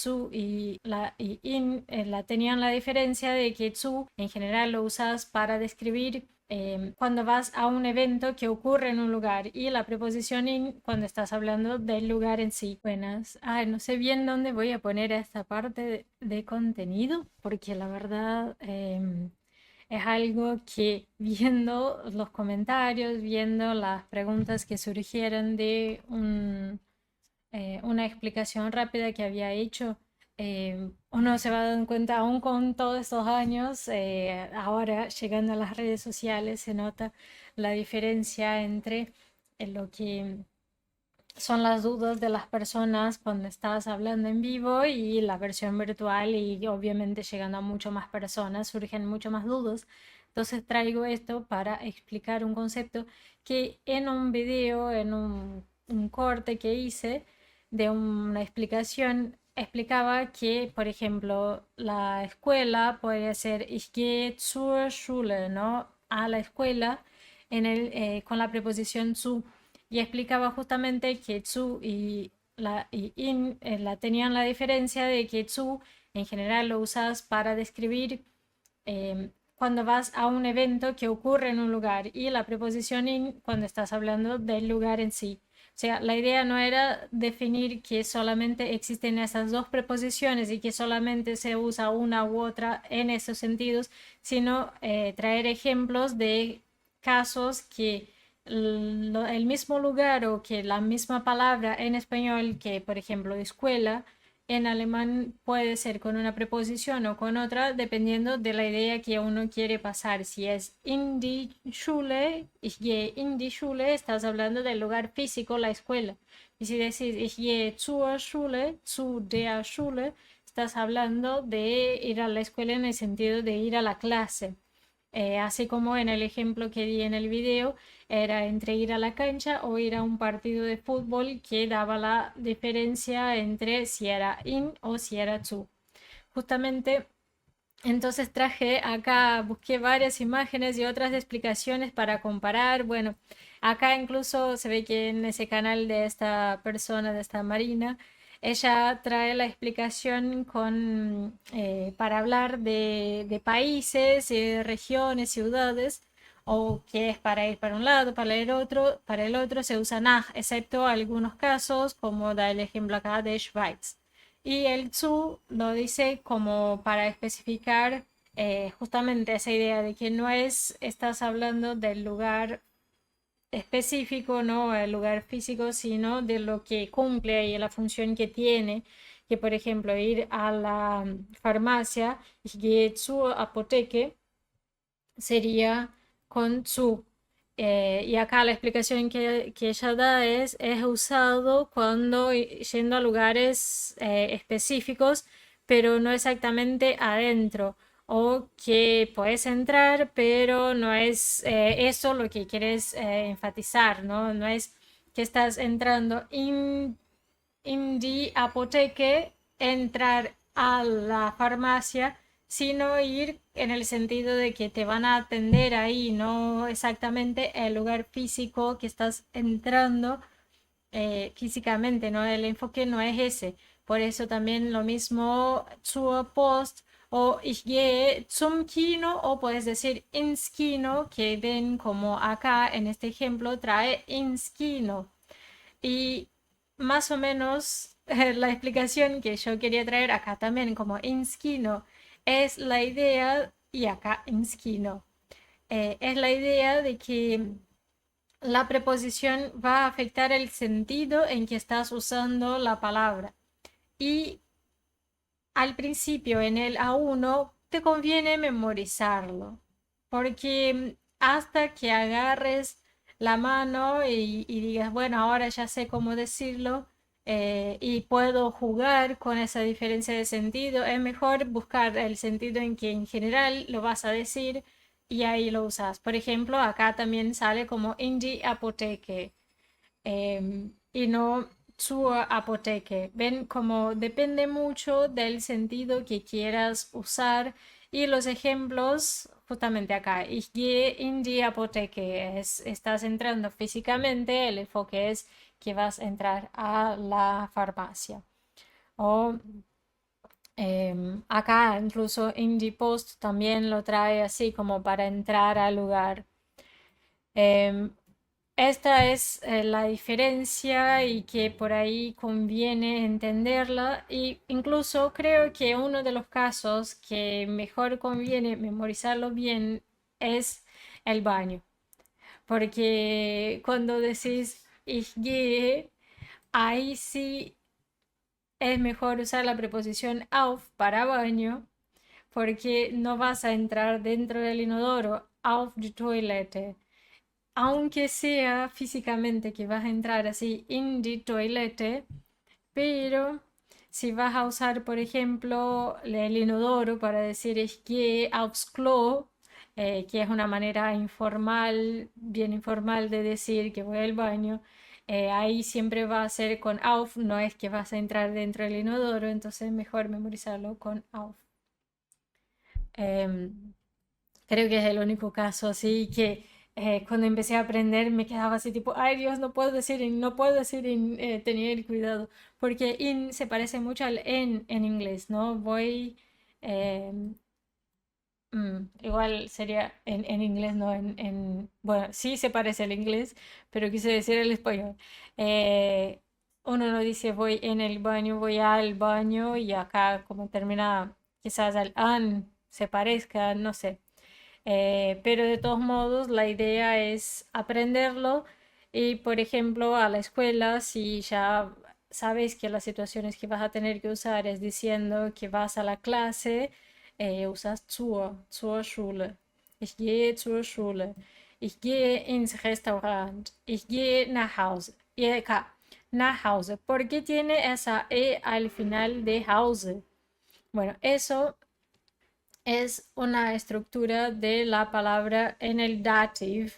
zu y in tenían la diferencia de que zu en general lo usas para describir cuando vas a un evento que ocurre en un lugar y la preposición in cuando estás hablando del lugar en sí. Buenas. Ay, no sé bien dónde voy a poner esta parte de contenido porque la verdad es algo que viendo los comentarios, viendo las preguntas que surgieron de una explicación rápida que había hecho, uno se va dando cuenta, aún con todos estos años, ahora llegando a las redes sociales, se nota la diferencia entre lo que son las dudas de las personas cuando estás hablando en vivo y la versión virtual y obviamente llegando a mucho más personas surgen mucho más dudas. Entonces traigo esto para explicar un concepto que en un video, en un corte que hice de una explicación, explicaba que, por ejemplo, la escuela podría ser Ich gehe zur Schule, ¿no? A la escuela con la preposición zu y explicaba justamente que Tzu y In tenían la diferencia de que Tzu en general lo usas para describir cuando vas a un evento que ocurre en un lugar y la preposición in cuando estás hablando del lugar en sí. O sea, la idea no era definir que solamente existen esas dos preposiciones y que solamente se usa una u otra en esos sentidos, sino traer ejemplos de casos que el mismo lugar o que la misma palabra en español que, por ejemplo, escuela, en alemán puede ser con una preposición o con otra, dependiendo de la idea que uno quiere pasar. Si es in die Schule, ich gehe in die Schule, estás hablando del lugar físico, la escuela. Y si decís ich gehe zur Schule, zu der Schule, estás hablando de ir a la escuela en el sentido de ir a la clase. Así como en el ejemplo que di en el video, era entre ir a la cancha o ir a un partido de fútbol que daba la diferencia entre si era in o si era zu. Justamente entonces traje acá, busqué varias imágenes y otras explicaciones para comparar. Bueno, acá incluso se ve que en ese canal de esta persona, de esta Marina, ella trae la explicación para hablar de países, regiones, ciudades, o que es para ir para un lado, para el otro se usa nach, excepto algunos casos, como da el ejemplo acá de Schweiz. Y el zu lo dice como para especificar justamente esa idea de que no estás hablando del lugar específico, no el lugar físico, sino de lo que cumple y la función que tiene, que por ejemplo ir a la farmacia, ich gehe zur Apotheke, sería con zu. Y acá la explicación que ella da es usado cuando yendo a lugares específicos, pero no exactamente adentro. O que puedes entrar, pero no es eso lo que quieres enfatizar, ¿no? No es que estás entrando in die Apotheke, entrar a la farmacia, sino ir en el sentido de que te van a atender ahí, no exactamente el lugar físico que estás entrando físicamente, ¿no? El enfoque no es ese. Por eso también lo mismo zur Post o ich gehe zum Kino o puedes decir ins Kino, que ven como acá en este ejemplo trae ins Kino. Y más o menos la explicación que yo quería traer acá también como inskino es la idea, y acá inskino, es la idea de que la preposición va a afectar el sentido en que estás usando la palabra. Y al principio en el A1 te conviene memorizarlo, porque hasta que agarres la mano y digas, bueno, ahora ya sé cómo decirlo y puedo jugar con esa diferencia de sentido, es mejor buscar el sentido en que en general lo vas a decir y ahí lo usas. Por ejemplo, acá también sale como in die Apotheke y no zur Apotheke. Ven como depende mucho del sentido que quieras usar y los ejemplos justamente acá. Ich gehe in die Apotheke. Estás entrando físicamente, el enfoque es que vas a entrar a la farmacia. O Acá incluso Indie Post también lo trae así como para entrar al lugar. Em, Esta es la diferencia y que por ahí conviene entenderla y incluso creo que uno de los casos que mejor conviene memorizarlo bien es el baño, porque cuando decís ich gehe, ahí sí es mejor usar la preposición auf para baño porque no vas a entrar dentro del inodoro, auf die Toilette. Aunque sea físicamente que vas a entrar así in die Toilette, pero si vas a usar, por ejemplo, el inodoro para decir ich gehe aufs Klo, que es una manera informal, bien informal de decir que voy al baño, ahí siempre va a ser con auf, no es que vas a entrar dentro del inodoro, entonces mejor memorizarlo con auf. Em, Creo que es el único caso así que cuando empecé a aprender me quedaba así tipo, ay Dios, no puedo decir in, no puedo decir in, tener cuidado, porque in se parece mucho al en inglés, ¿no? Voy, eh, igual sería en inglés, no bueno, sí se parece al inglés, pero quise decir el español. Eh, Uno no dice voy en el baño, voy al baño y acá como termina quizás al an se parezca, no sé. Pero de todos modos, la idea es aprenderlo y, por ejemplo, a la escuela, si ya sabes que las situaciones que vas a tener que usar es diciendo que vas a la clase, usas zur Schule. Ich gehe zur Schule. Ich gehe ins Restaurant. Ich gehe nach Hause. Y acá, nach Hause. ¿Por qué tiene esa E al final de Hause? Bueno, eso es una estructura de la palabra en el dative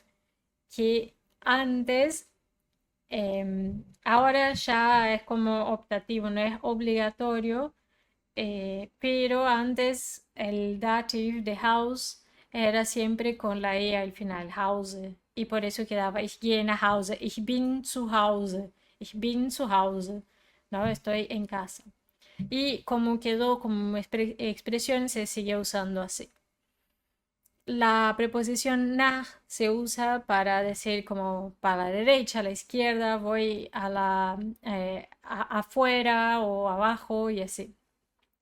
que antes, ahora ya es como optativo, no es obligatorio, pero antes el dative de house era siempre con la E al final, Hause. Y por eso quedaba ich gehe nach Hause, ich bin zu Hause, ich bin zu Hause, ¿no? Estoy en casa. Y como quedó como expresión, se sigue usando así. La preposición nach se usa para decir como para la derecha, a la izquierda, voy a la afuera o abajo y así.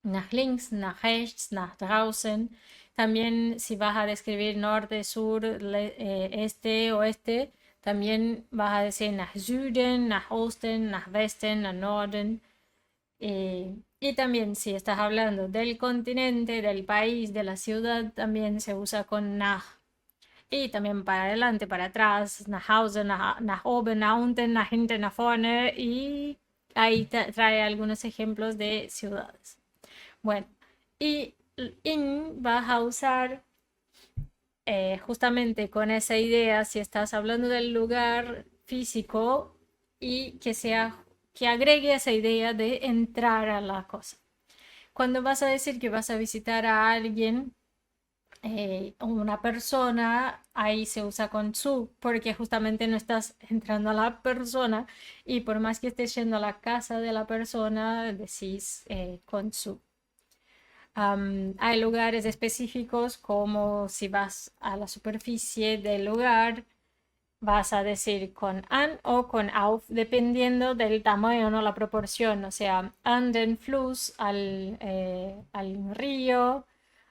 Nach links, nach rechts, nach draußen. También si vas a describir norte, sur, este, oeste, también vas a decir nach Süden, nach Osten, nach Westen, nach Norden. Y también si estás hablando del continente, del país, de la ciudad, también se usa con nach. Y también para adelante, para atrás, nach Hause, nach oben, nach unten, nach hinten, nach vorne. Y ahí trae algunos ejemplos de ciudades. Bueno, y in vas a usar justamente con esa idea si estás hablando del lugar físico y que sea que agregue esa idea de entrar a la cosa. Cuando vas a decir que vas a visitar a alguien, una persona, ahí se usa con su, porque justamente no estás entrando a la persona y por más que estés yendo a la casa de la persona, decís con su. Hay lugares específicos como si vas a la superficie del lugar, vas a decir con an o con auf, dependiendo del tamaño, no la proporción. O sea, an den Fluss al río,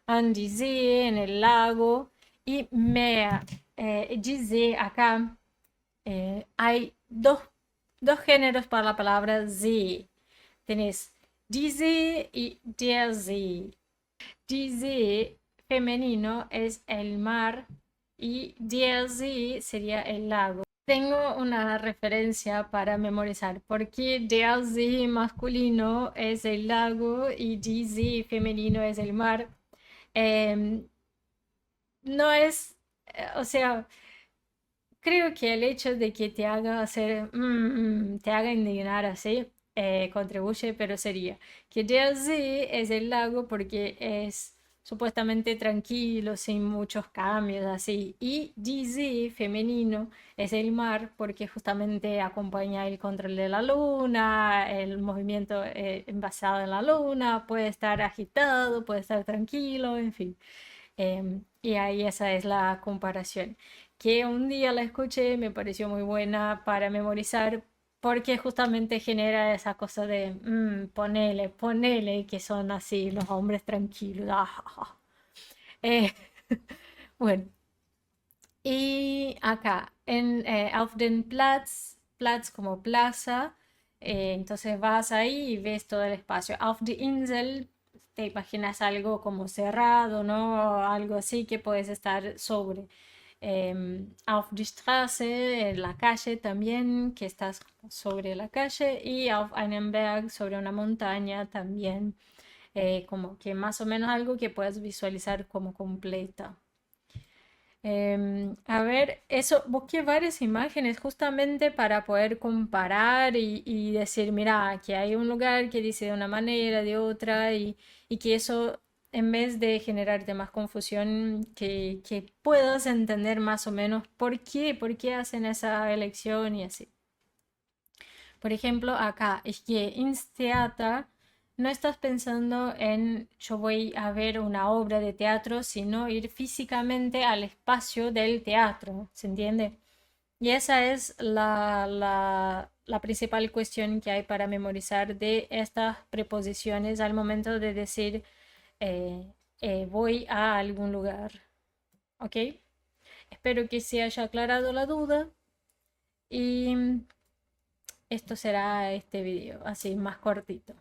an die See en el lago y Meer. Die See acá hay dos géneros para la palabra See. Tenés die See y der See. Die See femenino es el mar y der See sería el lago. Tengo una referencia para memorizar porque der See masculino es el lago y die See femenino es el mar. Em, no es, o sea, creo que el hecho de que te haga hacer, te haga indignar así, contribuye, pero sería que der See es el lago porque es supuestamente tranquilo, sin muchos cambios, así. Y GZ, femenino, es el mar, porque justamente acompaña el control de la luna, el movimiento basado en la luna, puede estar agitado, puede estar tranquilo, en fin. Y ahí esa es la comparación. Que un día la escuché, me pareció muy buena para memorizar, porque justamente genera esa cosa de ponele, ponele, que son así los hombres tranquilos. Eh, bueno, y acá en auf den Platz, Platz como plaza, entonces vas ahí y ves todo el espacio. Auf die Insel, te imaginas algo como cerrado, ¿no? Algo así que puedes estar sobre. Auf die Straße, en la calle también, que estás sobre la calle. Y auf einem Berg, sobre una montaña también. Como que más o menos algo que puedes visualizar como completa. A ver, eso, busqué varias imágenes justamente para poder comparar y decir, mira, aquí hay un lugar que dice de una manera, de otra, y que eso, en vez de generarte más confusión, que puedas entender más o menos por qué hacen esa elección y así. Por ejemplo, acá, es que ins Theater no estás pensando en yo voy a ver una obra de teatro, sino ir físicamente al espacio del teatro, ¿se entiende? Y esa es la principal cuestión que hay para memorizar de estas preposiciones al momento de decir voy a algún lugar. ¿Ok? Espero que se haya aclarado la duda y esto será este video, así más cortito.